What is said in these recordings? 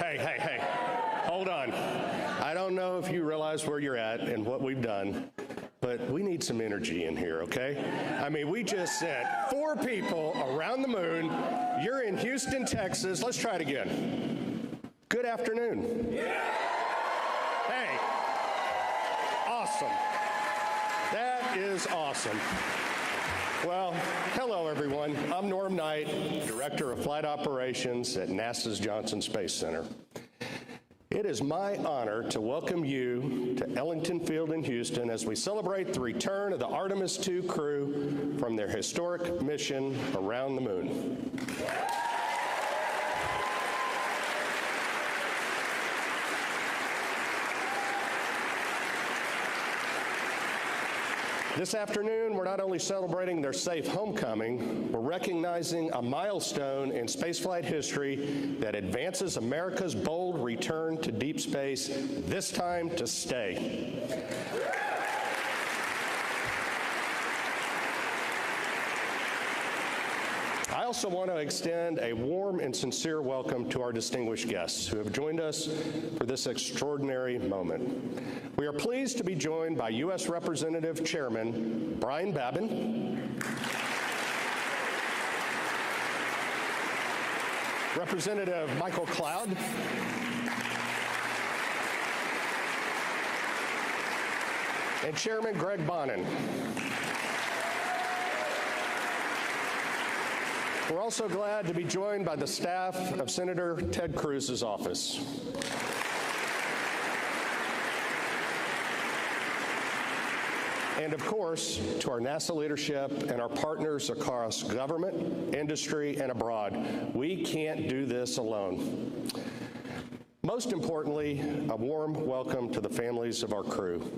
Hey, hold on. I don't know if you realize where you're at and what we've done, but we need some energy in here, okay? I mean, we just sent 4 people around the moon. You're in Houston, Texas. Let's try it again. Good afternoon. Hey, awesome. That is awesome. Well, hello everyone. I'm Norm Knight, Director of Flight Operations at NASA's Johnson Space Center. It is my honor to welcome you to Ellington Field in Houston as we celebrate the return of the Artemis II crew from their historic mission around the moon. This afternoon, we're not only celebrating their safe homecoming, we're recognizing a milestone in spaceflight history that advances America's bold return to deep space, this time to stay. I also want to extend a warm and sincere welcome to our distinguished guests who have joined us for this extraordinary moment. We are pleased to be joined by U.S. Representative Chairman Brian Babin, Representative Michael Cloud, and Chairman Greg Bonin. We're also glad to be joined by the staff of Senator Ted Cruz's office. And of course, to our NASA leadership and our partners across government, industry, and abroad. We can't do this alone. Most importantly, a warm welcome to the families of our crew.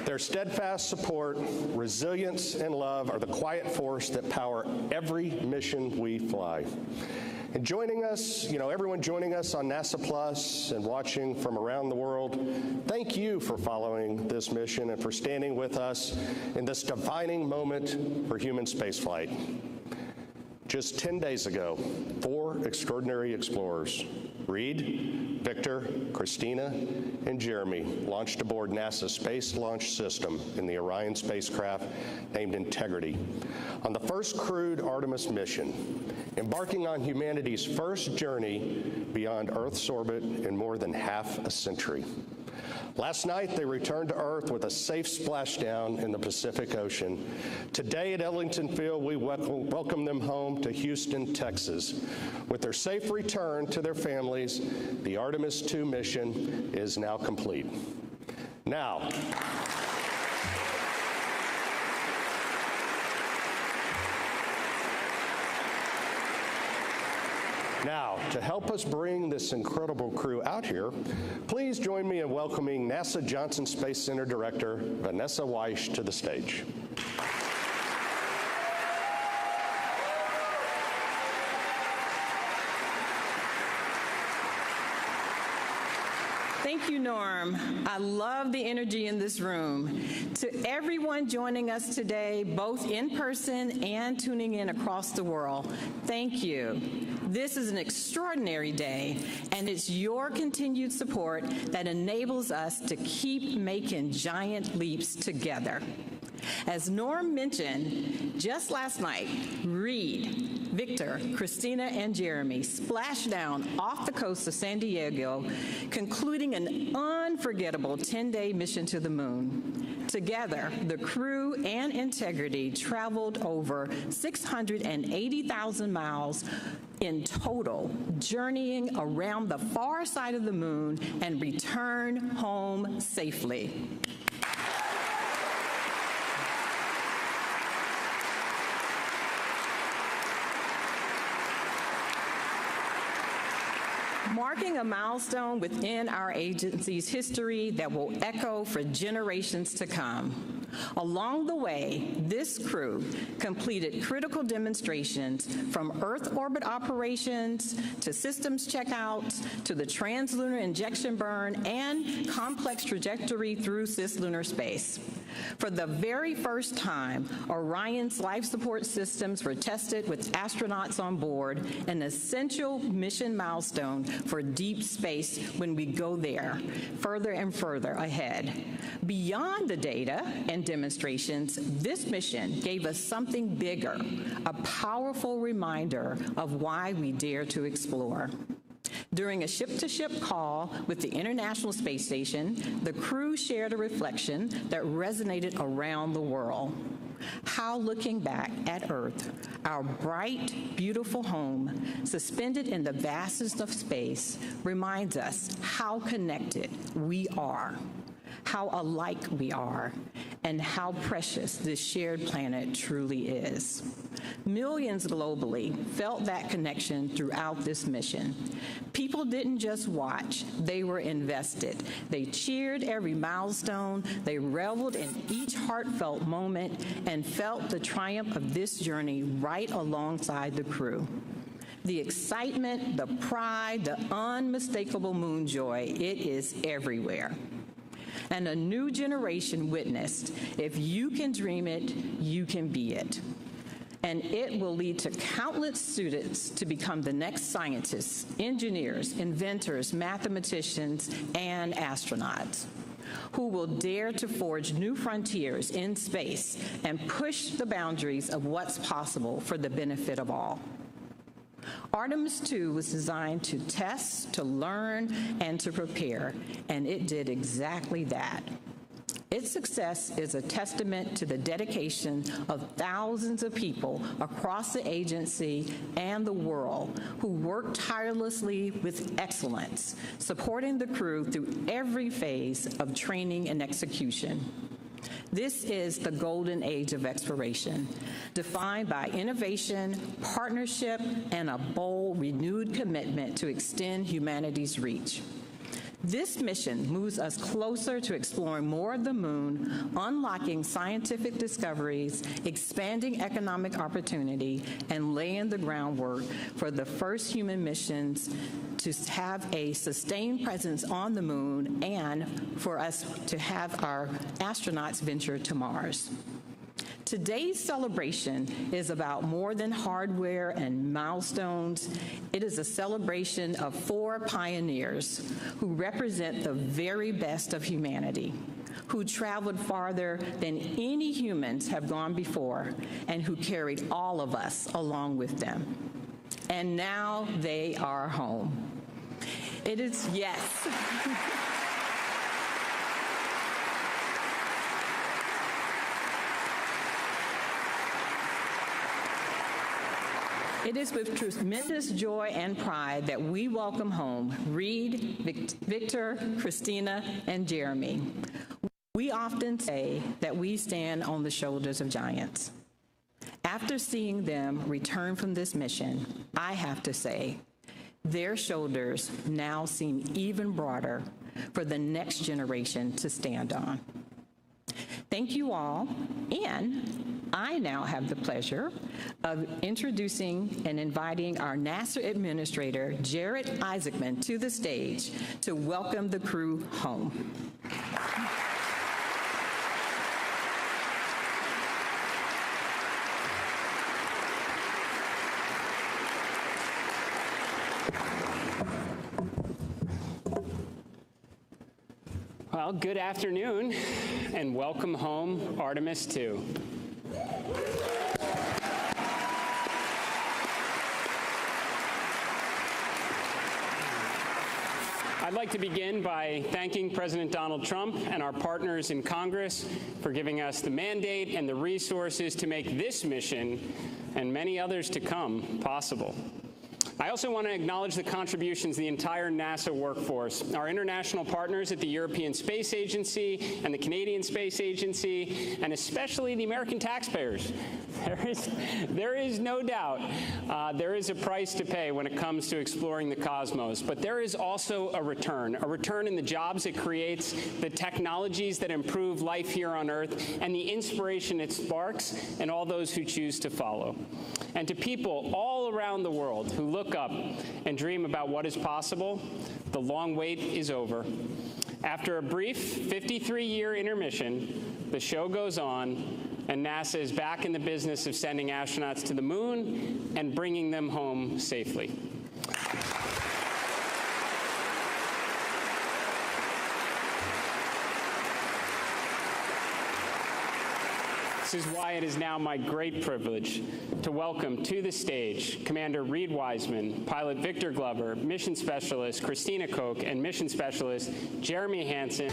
Their steadfast support, resilience, and love are the quiet force that power every mission we fly. And joining us, everyone joining us on NASA Plus and watching from around the world, thank you for following this mission and for standing with us in this defining moment for human spaceflight. Just 10 days ago, 4 extraordinary explorers, Reed, Victor, Christina, and Jeremy, launched aboard NASA's Space Launch System in the Orion spacecraft named Integrity on the first crewed Artemis mission, embarking on humanity's first journey beyond Earth's orbit in more than half a century. Last night, they returned to Earth with a safe splashdown in the Pacific Ocean. Today at Ellington Field, we welcome them home to Houston, Texas. With their safe return to their families, the Artemis II mission is now complete. Now, to help us bring this incredible crew out here, please join me in welcoming NASA Johnson Space Center Director Vanessa Weish to the stage. Thank you, Norm. I love the energy in this room. To everyone joining us today, both in person and tuning in across the world, thank you. This is an extraordinary day, and it's your continued support that enables us to keep making giant leaps together. As Norm mentioned, just last night, Reed, Victor, Christina, and Jeremy splashed down off the coast of San Diego, concluding an unforgettable 10-day mission to the moon. Together, the crew and Integrity traveled over 680,000 miles in total, journeying around the far side of the moon and return home safely. marking a milestone within our agency's history that will echo for generations to come. Along the way, this crew completed critical demonstrations from Earth orbit operations to systems checkouts to the translunar injection burn and complex trajectory through cislunar space. For the very first time, Orion's life support systems were tested with astronauts on board, an essential mission milestone for deep space when we go there, further and further ahead. Beyond the data and demonstrations, this mission gave us something bigger, a powerful reminder of why we dare to explore. During a ship-to-ship call with the International Space Station, the crew shared a reflection that resonated around the world. How looking back at Earth, our bright, beautiful home, suspended in the vastness of space, reminds us how connected we are, how alike we are, and how precious this shared planet truly is. Millions globally felt that connection throughout this mission. People didn't just watch, they were invested. They cheered every milestone, they reveled in each heartfelt moment, and felt the triumph of this journey right alongside the crew. The excitement, the pride, the unmistakable moon joy, it is everywhere. And a new generation witnessed, if you can dream it, you can be it. And it will lead to countless students to become the next scientists, engineers, inventors, mathematicians, and astronauts, who will dare to forge new frontiers in space and push the boundaries of what's possible for the benefit of all. Artemis 2 was designed to test, to learn, and to prepare, and it did exactly that. Its success is a testament to the dedication of thousands of people across the agency and the world who work tirelessly with excellence, supporting the crew through every phase of training and execution. This is the golden age of exploration, defined by innovation, partnership, and a bold, renewed commitment to extend humanity's reach. This mission moves us closer to exploring more of the moon, unlocking scientific discoveries, expanding economic opportunity, and laying the groundwork for the first human missions to have a sustained presence on the moon and for us to have our astronauts venture to Mars. Today's celebration is about more than hardware and milestones. It is a celebration of 4 pioneers who represent the very best of humanity, who traveled farther than any humans have gone before, and who carried all of us along with them. And now they are home. It is, yes. It is with tremendous joy and pride that we welcome home Reed, Victor, Christina, and Jeremy. We often say that we stand on the shoulders of giants. After seeing them return from this mission, I have to say, their shoulders now seem even broader for the next generation to stand on. Thank you all, and I now have the pleasure of introducing and inviting our NASA Administrator, Jared Isaacman, to the stage to welcome the crew home. Well, good afternoon, and welcome home, Artemis 2. I'd like to begin by thanking President Donald Trump and our partners in Congress for giving us the mandate and the resources to make this mission, and many others to come, possible. I also want to acknowledge the contributions of the entire NASA workforce, our international partners at the European Space Agency and the Canadian Space Agency, and especially the American taxpayers. There is no doubt there is a price to pay when it comes to exploring the cosmos, but there is also a return in the jobs it creates, the technologies that improve life here on Earth, and the inspiration it sparks in all those who choose to follow. And to people all around the world who look up and dream about what is possible, the long wait is over. After a brief 53-year intermission, the show goes on, and NASA is back in the business of sending astronauts to the moon and bringing them home safely. This is why it is now my great privilege to welcome to the stage Commander Reed Wiseman, Pilot Victor Glover, Mission Specialist Christina Koch, and Mission Specialist Jeremy Hansen.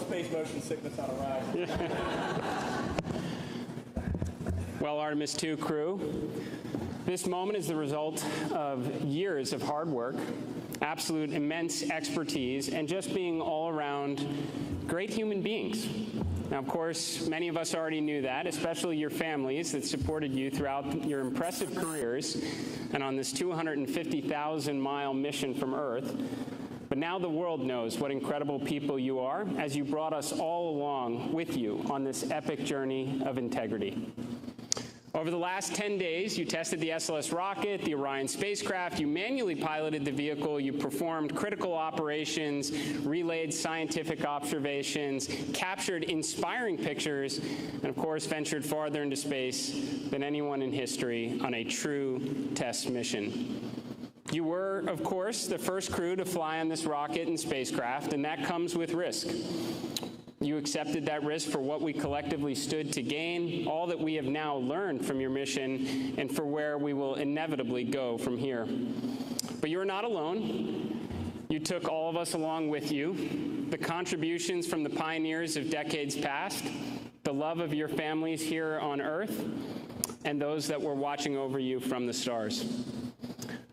Space motion sickness on a ride. Well, Artemis II crew, this moment is the result of years of hard work, absolute immense expertise, and just being all around great human beings. Now, of course, many of us already knew that, especially your families that supported you throughout your impressive careers and on this 250,000-mile mission from Earth. But now the world knows what incredible people you are as you brought us all along with you on this epic journey of integrity. Over the last 10 days, you tested the SLS rocket, the Orion spacecraft, you manually piloted the vehicle, you performed critical operations, relayed scientific observations, captured inspiring pictures, and of course ventured farther into space than anyone in history on a true test mission. You were, of course, the first crew to fly on this rocket and spacecraft, and that comes with risk. You accepted that risk for what we collectively stood to gain, all that we have now learned from your mission, and for where we will inevitably go from here. But you're not alone. You took all of us along with you, the contributions from the pioneers of decades past, the love of your families here on Earth, and those that were watching over you from the stars.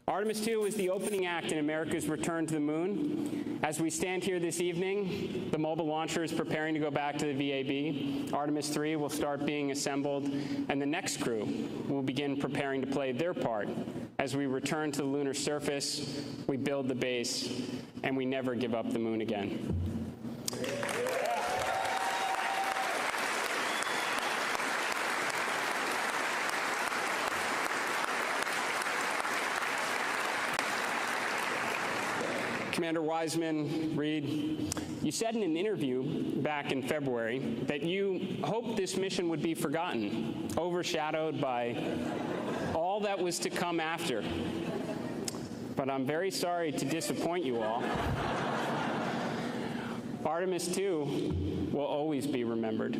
Artemis II was the opening act in America's return to the moon. As we stand here this evening, the mobile launcher is preparing to go back to the VAB. Artemis III will start being assembled, and the next crew will begin preparing to play their part as we return to the lunar surface, we build the base, and we never give up the moon again. Commander Wiseman, Reed, you said in an interview back in February that you hoped this mission would be forgotten, overshadowed by all that was to come after. But I'm very sorry to disappoint you all. Artemis II will always be remembered.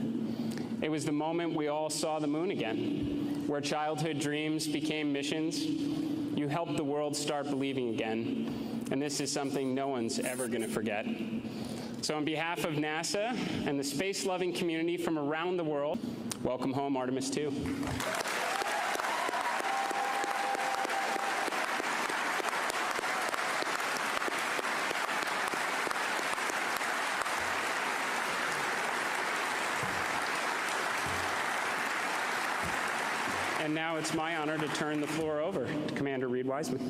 It was the moment we all saw the moon again, where childhood dreams became missions. You helped the world start believing again. And this is something no one's ever going to forget. So on behalf of NASA and the space-loving community from around the world, welcome home, Artemis II. And now it's my honor to turn the floor over to Commander Reed Wiseman.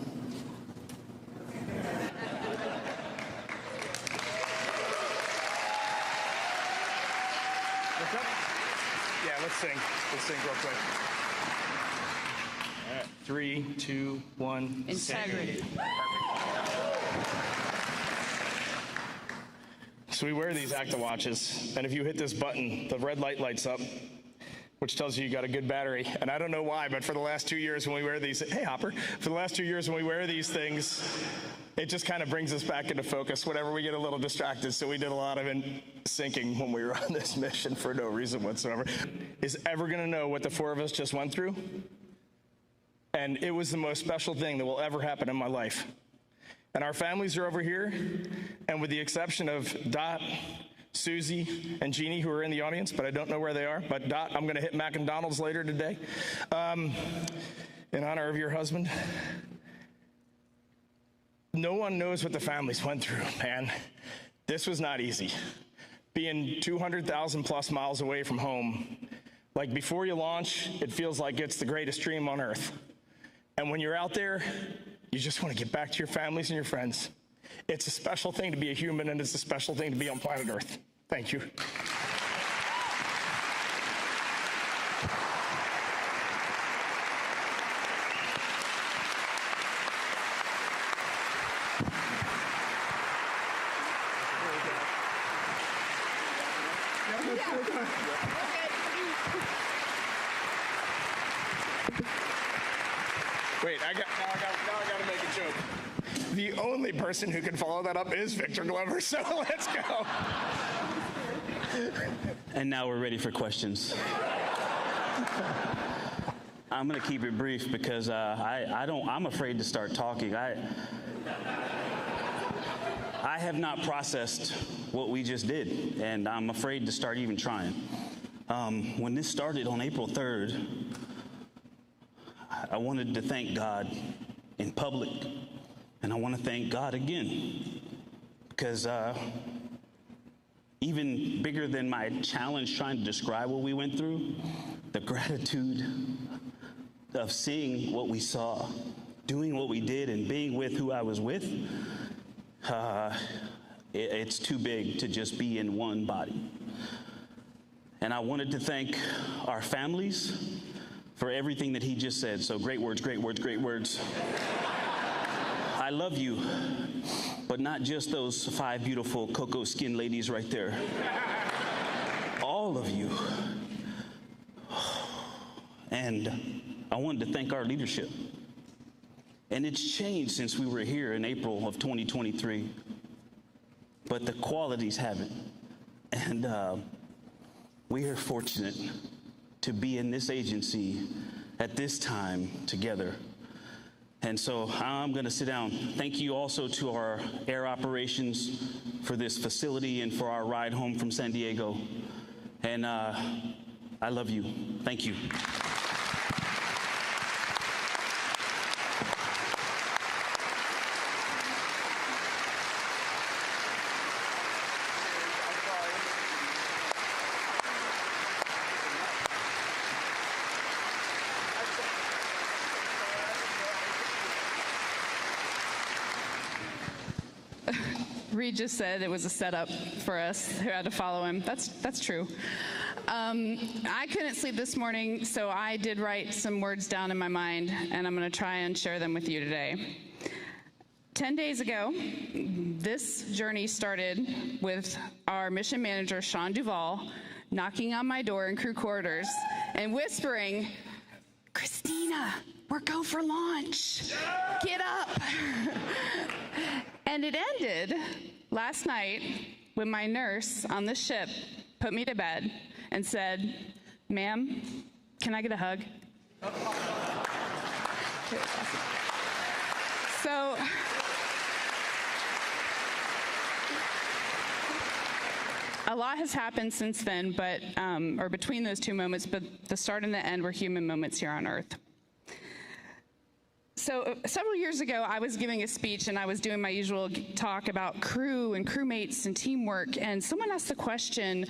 Yeah, let's sing. Let's sing real quick. All right, 3, 2, 1. Integrity. So we wear these Acta watches, and if you hit this button, the red light lights up, which tells you got a good battery. And I don't know why, but for the last 2 years when we wear these, hey Hopper, for the last 2 years when we wear these things, it just kind of brings us back into focus whenever we get a little distracted. So we did a lot of syncing when we were on this mission for no reason whatsoever. Is ever going to know what the four of us just went through? And it was the most special thing that will ever happen in my life. And our families are over here, and with the exception of Dot, Susie, and Jeannie, who are in the audience, but I don't know where they are. But Dot, I'm going to hit McDonald's later today in honor of your husband. No one knows what the families went through, man. This was not easy. Being 200,000 plus miles away from home, like before you launch, it feels like it's the greatest dream on earth. And when you're out there, you just want to get back to your families and your friends. It's a special thing to be a human, and it's a special thing to be on planet Earth. Thank you. Wait, now I got to make a joke. The only person who can follow that up is Victor Glover, so let's go. And now we're ready for questions. I'm going to keep it brief because I'm afraid to start talking. I have not processed what we just did, and I'm afraid to start even trying. When this started on April 3rd, I wanted to thank God in public, and I want to thank God again, because even bigger than my challenge trying to describe what we went through, the gratitude of seeing what we saw, doing what we did, and being with who I was with, it's too big to just be in one body. And I wanted to thank our families for everything that he just said. So great words, great words, great words. I love you, but not just those 5 beautiful cocoa skin ladies right there. All of you. And I wanted to thank our leadership. And it's changed since we were here in April of 2023. But the qualities haven't. And we are fortunate to be in this agency at this time together. And so I'm going to sit down. Thank you also to our air operations for this facility and for our ride home from San Diego. And I love you. Thank you. Reed just said it was a setup for us who had to follow him. That's true. I couldn't sleep this morning, so I did write some words down in my mind, and I'm going to try and share them with you today. 10 days ago, this journey started with our mission manager, Sean Duvall, knocking on my door in crew quarters and whispering, "Christina, we're go for launch. Get up." And it ended last night when my nurse on the ship put me to bed and said, "Ma'am, can I get a hug?" So a lot has happened since then, but or between those two moments, but the start and the end were human moments here on Earth. So several years ago, I was giving a speech, and I was doing my usual talk about crew and crewmates and teamwork, and someone asked the question,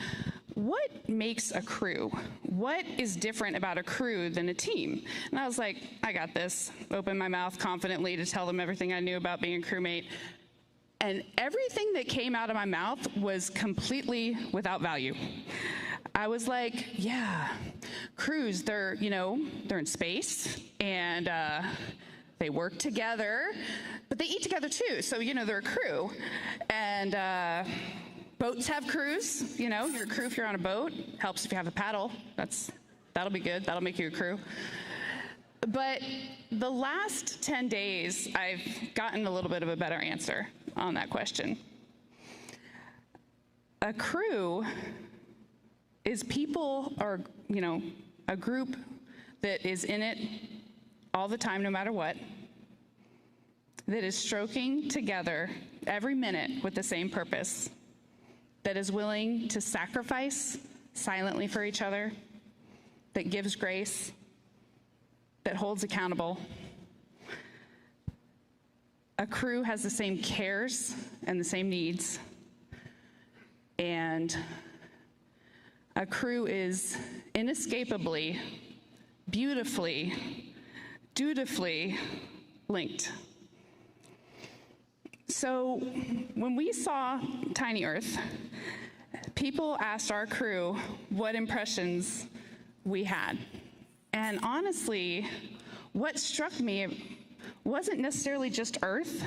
what makes a crew? What is different about a crew than a team? And I was like, I got this. Opened my mouth confidently to tell them everything I knew about being a crewmate. And everything that came out of my mouth was completely without value. I was like, yeah, crews, they're in space, and they work together, but they eat together too. So, they're a crew. And boats have crews. You're a crew if you're on a boat. Helps if you have a paddle. That'll be good. That'll make you a crew. But the last 10 days, I've gotten a little bit of a better answer on that question. A crew is people, or, a group that is in it all the time, no matter what, that is stroking together every minute with the same purpose, that is willing to sacrifice silently for each other, that gives grace, that holds accountable. A crew has the same cares and the same needs, and a crew is inescapably, beautifully, dutifully linked. So when we saw Tiny Earth, people asked our crew what impressions we had. And honestly, what struck me wasn't necessarily just Earth,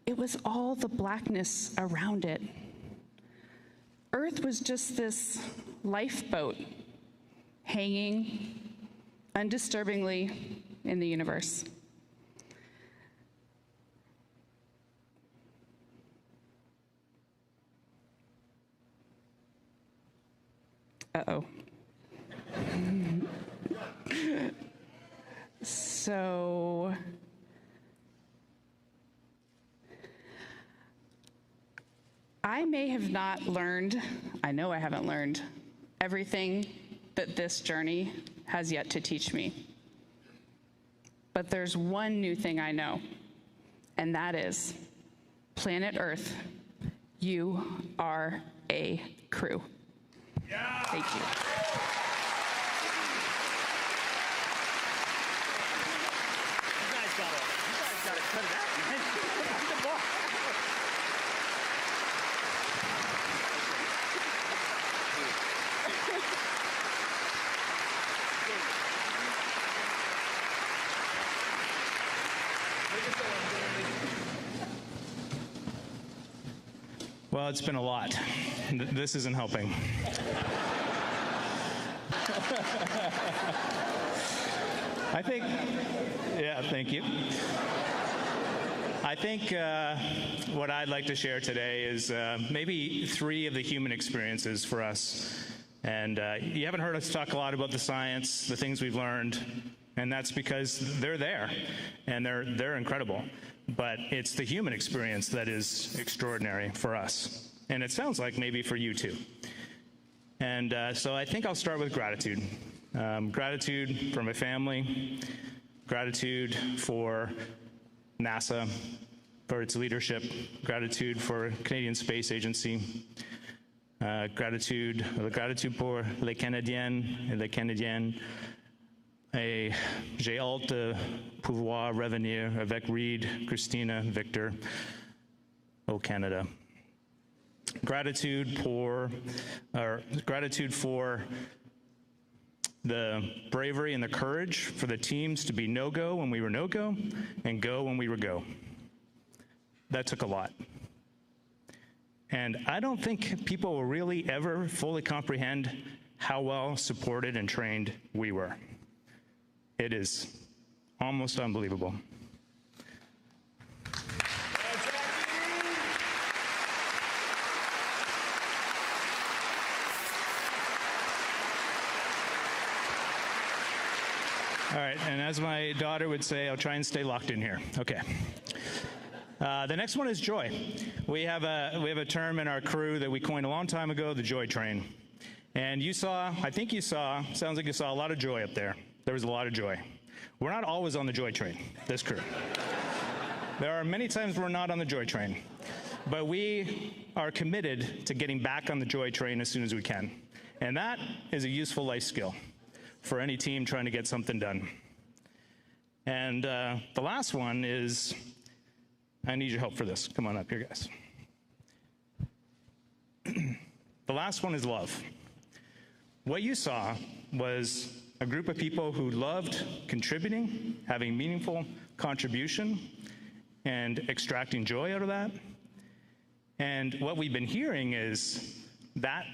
it was all the blackness around it. Earth was just this lifeboat hanging undisturbingly in the universe. Uh-oh. So I may have not learned, I know I haven't learned everything that this journey has yet to teach me. But there's one new thing I know, and that is, planet Earth, you are a crew. Yeah. Thank you. You guys gotta cut it out, man. Good luck. Well, it's been a lot. This isn't helping. I think, yeah, thank you. I think what I'd like to share today is maybe 3 of the human experiences for us. And you haven't heard us talk a lot about the science, the things we've learned, and that's because they're there, and they're incredible. But it's the human experience that is extraordinary for us. And it sounds like maybe for you too. And so I think I'll start with gratitude. Gratitude for my family, gratitude for NASA, for its leadership, gratitude for Canadian Space Agency, gratitude pour les Canadiennes et les Canadiens. Et j'ai hâte de pouvoir revenir avec Reed, Christina, Victor au Canada. Gratitude for the bravery and the courage for the teams to be no-go when we were no-go and go when we were go. That took a lot. And I don't think people will really ever fully comprehend how well supported and trained we were. It is almost unbelievable. All right, and as my daughter would say, I'll try and stay locked in here. Okay. The next one is joy. We have a term in our crew that we coined a long time ago, the joy train. And I think you saw, sounds like you saw a lot of joy up there. There was a lot of joy. We're not always on the joy train, this crew. There are many times we're not on the joy train, but we are committed to getting back on the joy train as soon as we can. And that is a useful life skill for any team trying to get something done. And the last one is, I need your help for this. Come on up here, guys. The last one is love. What you saw was a group of people who loved contributing, having meaningful contribution, and extracting joy out of that. And what we've been hearing is that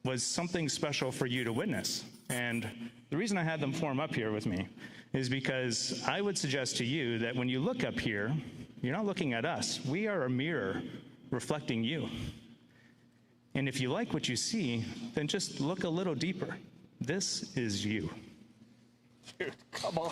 was something special for you to witness. And the reason I had them form up here with me is because I would suggest to you that when you look up here, you're not looking at us. We are a mirror reflecting you. And if you like what you see, then just look a little deeper. This is you. Dude, come on.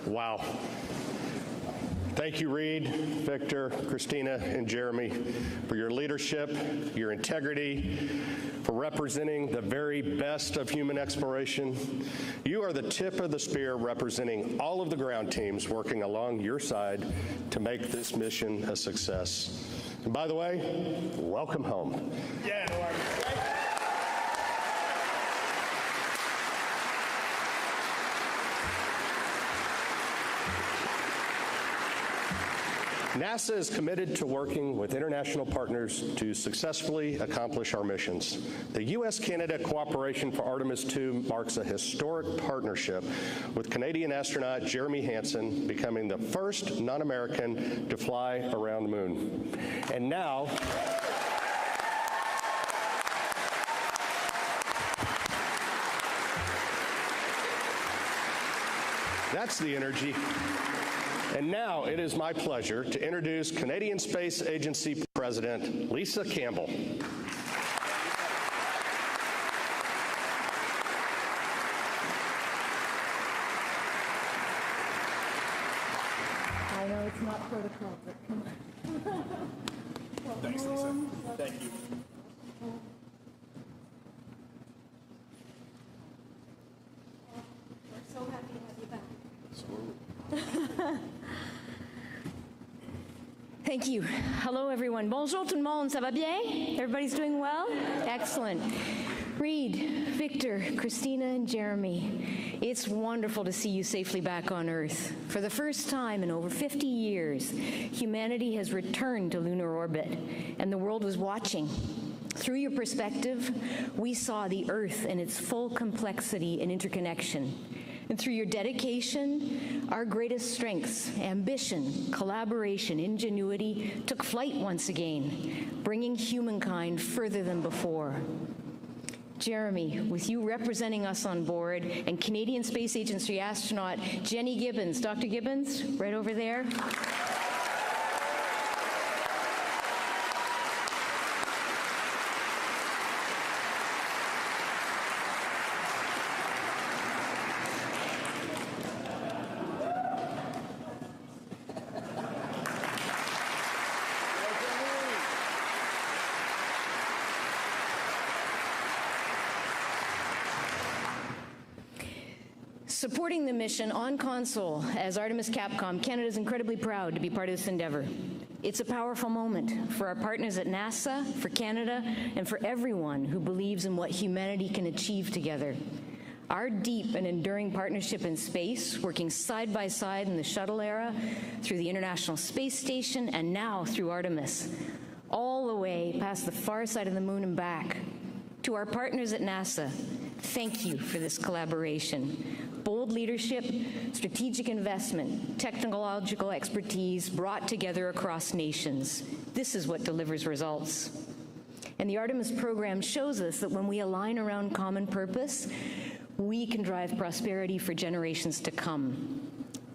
Wow. Thank you, Reed, Victor, Christina, and Jeremy, for your leadership, your integrity, for representing the very best of human exploration. You are the tip of the spear representing all of the ground teams working along your side to make this mission a success. And by the way, welcome home. Yeah, no worries. NASA is committed to working with international partners to successfully accomplish our missions. The U.S.-Canada cooperation for Artemis 2 marks a historic partnership, with Canadian astronaut Jeremy Hansen becoming the first non-American to fly around the moon. And now, that's the energy. And now it is my pleasure to introduce Canadian Space Agency President Lisa Campbell. I know it's not protocol, but come on. Thanks, Lisa. Thank you. We're so happy to have you back. Thank you. Hello, everyone. Bonjour tout le monde. Ça va bien? Everybody's doing well? Excellent. Reed, Victor, Christina, and Jeremy, it's wonderful to see you safely back on Earth. For the first time in over 50 years, humanity has returned to lunar orbit, and the world was watching. Through your perspective, we saw the Earth in its full complexity and interconnection. And through your dedication, our greatest strengths, ambition, collaboration, ingenuity, took flight once again, bringing humankind further than before. Jeremy, with you representing us on board, and Canadian Space Agency astronaut Jenny Gibbons. Dr. Gibbons, right over there. Supporting the mission on console as Artemis Capcom, Canada is incredibly proud to be part of this endeavor. It's a powerful moment for our partners at NASA, for Canada, and for everyone who believes in what humanity can achieve together. Our deep and enduring partnership in space, working side by side in the shuttle era, through the International Space Station, and now through Artemis, all the way past the far side of the moon and back. To our partners at NASA, thank you for this collaboration. Bold leadership, strategic investment, technological expertise brought together across nations. This is what delivers results. And the Artemis program shows us that when we align around common purpose, we can drive prosperity for generations to come.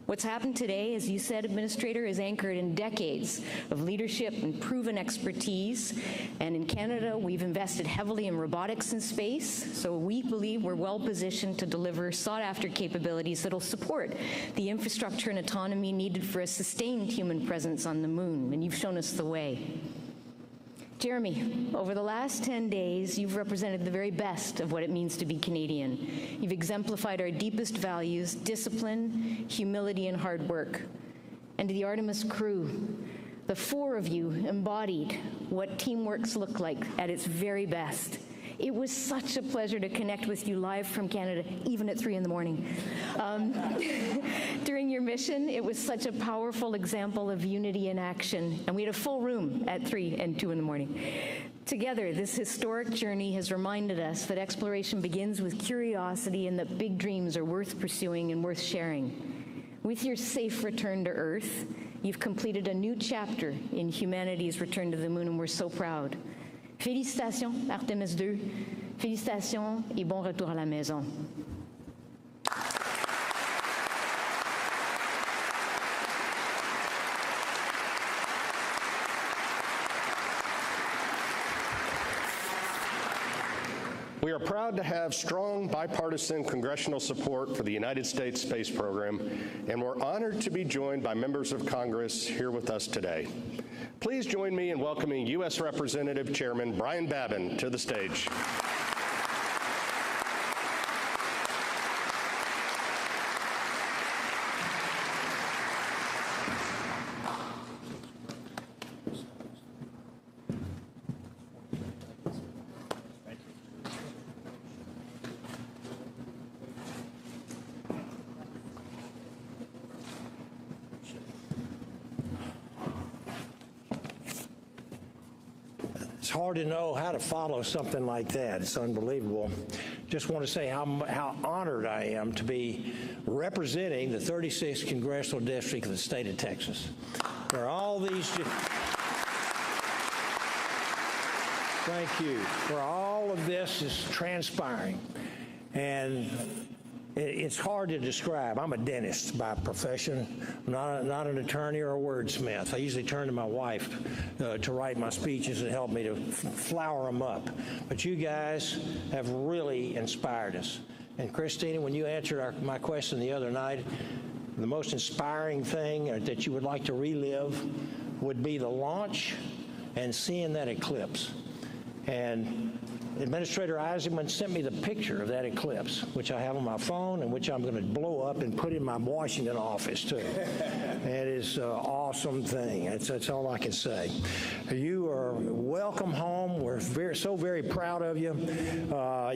What's happened today, as you said, Administrator, is anchored in decades of leadership and proven expertise. And in Canada, we've invested heavily in robotics in space, so we believe we're well positioned to deliver sought-after capabilities that'll support the infrastructure and autonomy needed for a sustained human presence on the moon, and you've shown us the way. Jeremy, over the last 10 days, you've represented the very best of what it means to be Canadian. You've exemplified our deepest values: discipline, humility, and hard work. And to the Artemis crew, the four of you embodied what teamworks look like at its very best. It was such a pleasure to connect with you live from Canada, even at 3 in the morning. During your mission, it was such a powerful example of unity in action, and we had a full room at 3 and 2 in the morning. Together, this historic journey has reminded us that exploration begins with curiosity and that big dreams are worth pursuing and worth sharing. With your safe return to Earth, you've completed a new chapter in humanity's return to the moon, and we're so proud. Félicitations, Artemis 2. Félicitations et bon retour à la maison. We are proud to have strong bipartisan congressional support for the United States space program, and we're honored to be joined by members of Congress here with us today. Please join me in welcoming U.S. Representative Chairman Brian Babin to the stage. It's hard to know how to follow something like that. It's unbelievable. Just want to say how honored I am to be representing the 36th Congressional District of the state of Texas, where all these... Thank you. Where all of this is transpiring. And it's hard to describe. I'm a dentist by profession, not an attorney or a wordsmith. I usually turn to my wife to write my speeches and help me to flower them up. But you guys have really inspired us. And Christina, when you answered my question the other night, the most inspiring thing that you would like to relive would be the launch and seeing that eclipse. And Administrator Eisenman sent me the picture of that eclipse, which I have on my phone and which I'm going to blow up and put in my Washington office, too. It is an awesome thing. That's all I can say. You are welcome home. We're so very proud of you.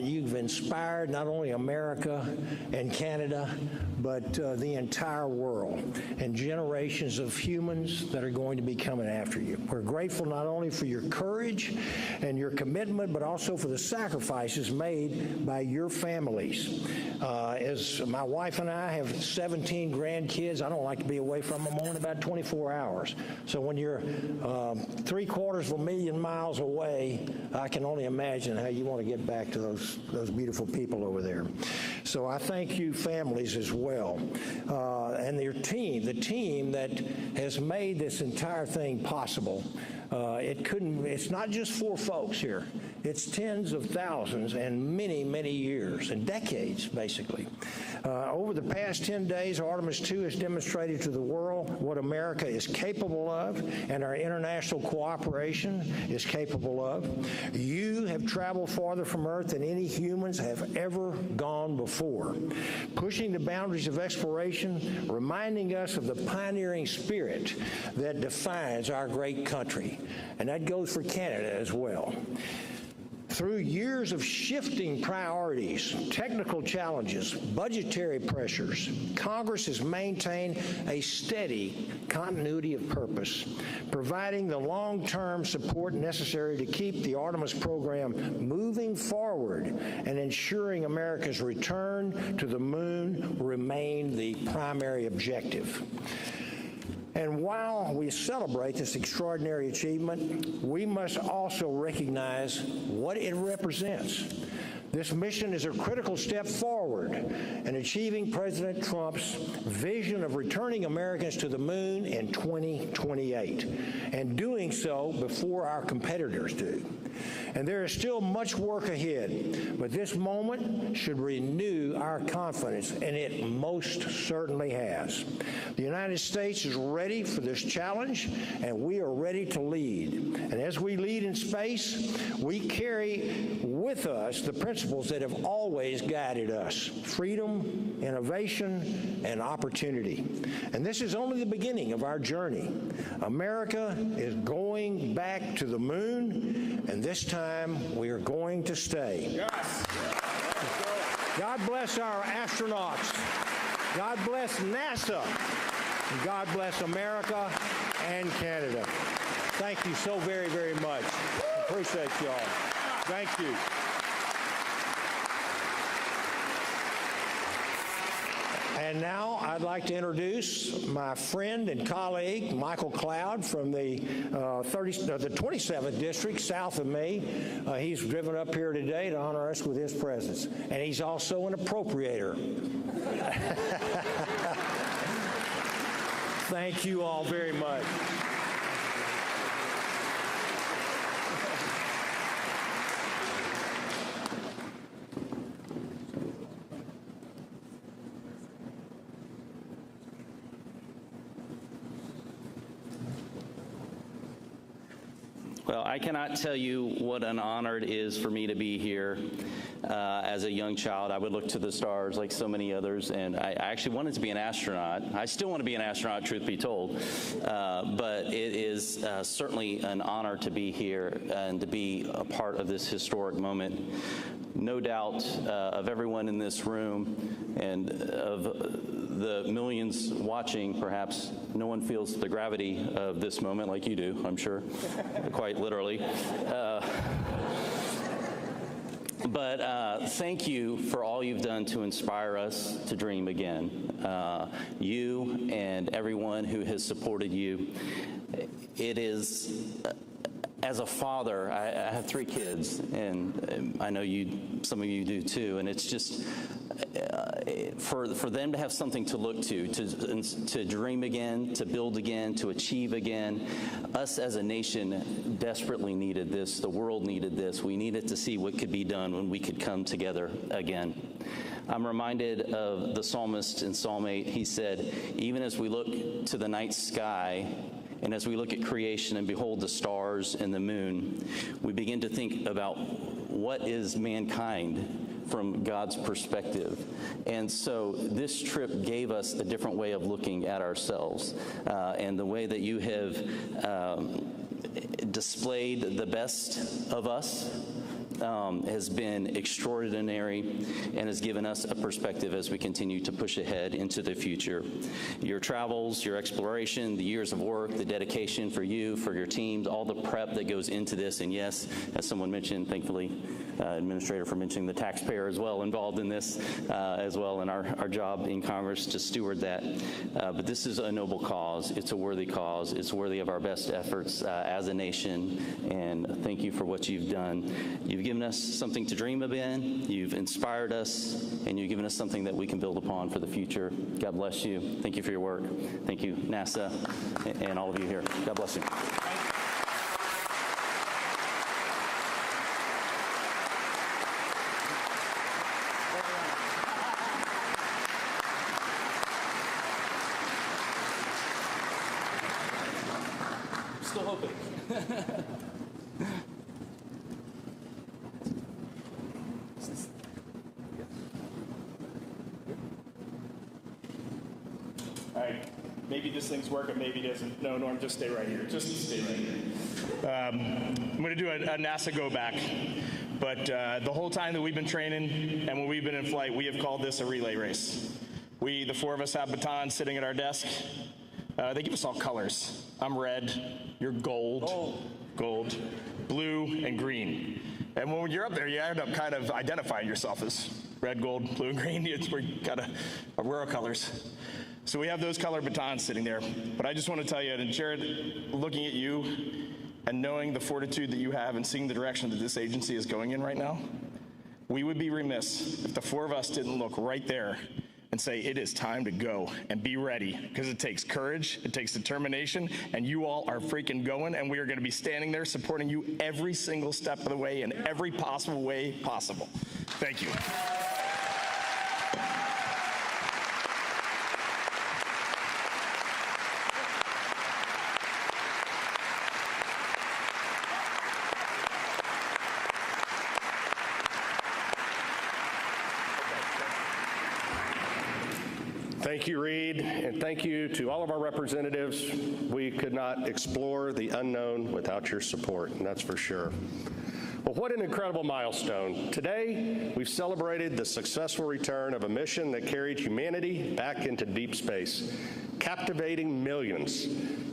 You've inspired not only America and Canada, but the entire world and generations of humans that are going to be coming after you. We're grateful not only for your courage and your commitment, but also for the sacrifices made by your families. As my wife and I have 17 grandkids, I don't like to be away from them more than about 24 hours. So when you're 750,000 miles away, I can only imagine how you want to get back to those beautiful people over there. So I thank you families as well. And your team, the team that has made this entire thing possible. It's not just 4 folks here. It's tens of thousands and many, many years and decades, basically. Over the past 10 days, Artemis 2 has demonstrated to the world what America is capable of and our international cooperation is capable of. You have traveled farther from Earth than any humans have ever gone before, pushing the boundaries of exploration, reminding us of the pioneering spirit that defines our great country. And that goes for Canada as well. Through years of shifting priorities, technical challenges, budgetary pressures, Congress has maintained a steady continuity of purpose, providing the long-term support necessary to keep the Artemis program moving forward and ensuring America's return to the moon remain the primary objective. And while we celebrate this extraordinary achievement, we must also recognize what it represents. This mission is a critical step forward in achieving President Trump's vision of returning Americans to the moon in 2028, and doing so before our competitors do. And there is still much work ahead, but this moment should renew our confidence, and it most certainly has. The United States is ready for this challenge, and we are ready to lead. And as we lead in space, we carry with us the principles that have always guided us: freedom, innovation, and opportunity. And this is only the beginning of our journey. America is going back to the moon, and this time we are going to stay. Yes. God bless our astronauts. God bless NASA. And God bless America and Canada. Thank you so very, very much. Appreciate you all. Thank you. And now I'd like to introduce my friend and colleague, Michael Cloud, from the 27th District, south of me. He's driven up here today to honor us with his presence. And he's also an appropriator. Thank you all very much. Well, I cannot tell you what an honor it is for me to be here. As a young child, I would look to the stars like so many others, and I actually wanted to be an astronaut. I still want to be an astronaut, truth be told, but it is certainly an honor to be here and to be a part of this historic moment. No doubt of everyone in this room and of the millions watching, perhaps no one feels the gravity of this moment like you do, I'm sure, quite literally. But thank you for all you've done to inspire us to dream again. You and everyone who has supported you. It is, as a father, I have 3 kids, and I know some of you do too, and it's just, for them to have something to look to dream again, to build again, to achieve again. Us as a nation desperately needed this. The world needed this. We needed to see what could be done when we could come together again. I'm reminded of the psalmist in Psalm 8. He said, even as we look to the night sky, and as we look at creation and behold the stars and the moon, we begin to think about what is mankind from God's perspective. And so this trip gave us a different way of looking at ourselves. And the way that you have displayed the best of us has been extraordinary and has given us a perspective as we continue to push ahead into the future. Your travels, your exploration, the years of work, the dedication for you, for your teams, all the prep that goes into this, and yes, as someone mentioned, thankfully, Administrator for mentioning the taxpayer as well involved in this as well, in our job in Congress to steward that. But this is a noble cause. It's a worthy cause. It's worthy of our best efforts as a nation, and thank you for what you've done. You've given us something to dream about. You've inspired us, and you've given us something that we can build upon for the future. God bless you. Thank you for your work. Thank you, NASA, and all of you here. God bless you. Still hoping. All right, maybe this thing's working, maybe it isn't. No, Norm, just stay right here. Just stay right here. I'm going to do a NASA go back. But the whole time that we've been training and when we've been in flight, we have called this a relay race. The 4 of us have batons sitting at our desk. They give us all colors. I'm red, you're gold, blue, and green. And when you're up there, you end up kind of identifying yourself as red, gold, blue, and green. We're our colors. So we have those color batons sitting there. But I just want to tell you, and Jared, looking at you and knowing the fortitude that you have and seeing the direction that this agency is going in right now, we would be remiss if the 4 of us didn't look right there and say, it is time to go and be ready, because it takes courage, it takes determination, and you all are freaking going, and we are going to be standing there supporting you every single step of the way in every possible way possible. Thank you. Thank you, Reed, and thank you to all of our representatives. We could not explore the unknown without your support, and that's for sure. Well, what an incredible milestone. Today, we've celebrated the successful return of a mission that carried humanity back into deep space, captivating millions,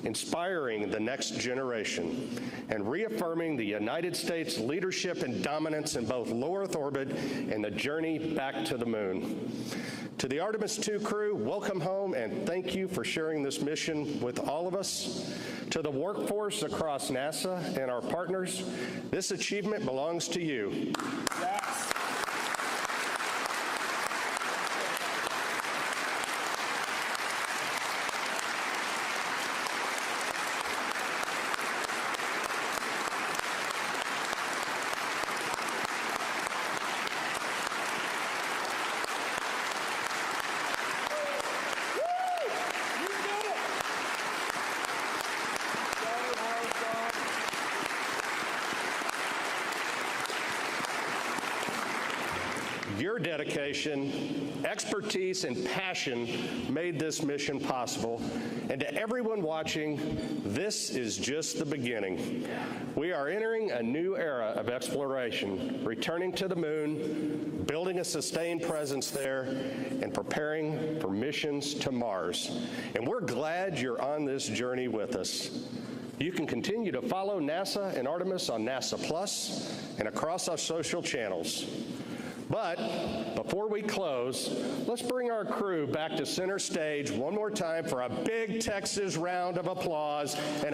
inspiring the next generation, and reaffirming the United States' leadership and dominance in both low Earth orbit and the journey back to the moon. To the Artemis II crew, welcome home and thank you for sharing this mission with all of us. To the workforce across NASA and our partners, this achievement belongs to you. Yes. Your dedication, expertise, and passion made this mission possible. And to everyone watching, this is just the beginning. We are entering a new era of exploration, returning to the moon, building a sustained presence there, and preparing for missions to Mars. And we're glad you're on this journey with us. You can continue to follow NASA and Artemis on NASA Plus and across our social channels. But before we close, let's bring our crew back to center stage one more time for a big Texas round of applause and a